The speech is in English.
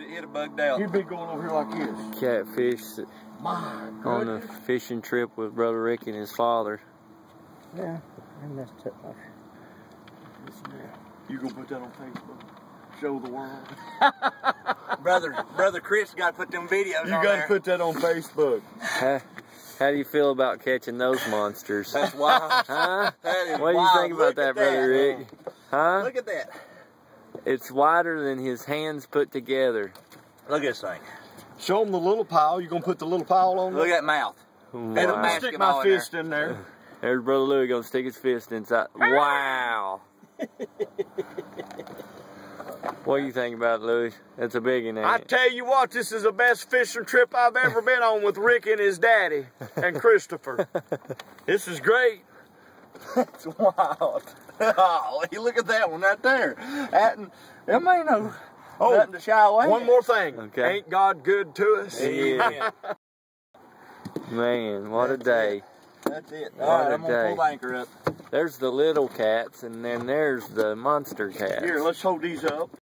He'd have bugged out. He'd be going over here like this. Catfish My on a goodness. fishing trip with Brother Rick and his father. Yeah, I messed up. You gonna put that on Facebook? Show the world. Brother Chris got to put them videos You on got to there. put that on Facebook. How do you feel about catching those monsters? That's wild. Huh? That is What do you wild. think about Look that, at Brother Rick? Huh? Look at that. It's wider than his hands put together. Look at this thing. Show them the little pile. You gonna put the little pile on Look there? at that mouth. And Wow. I'm gonna stick my fist in there. There's Brother Louie gonna stick his fist inside. Wow. What do you think about it, Louie? That's a big one, ain't I it? tell you what, this is the best fishing trip I've ever been on with Rick and his daddy and Christopher. This is great. It's wild. Oh, look at that one right there. That ain't no nothing to shy away. One more thing. Okay. Ain't God good to us? Yeah. Man, what a day. That's it. What All right, a I'm going to day. pull the anchor up. There's the little cats, and then there's the monster cats. Here, let's hold these up.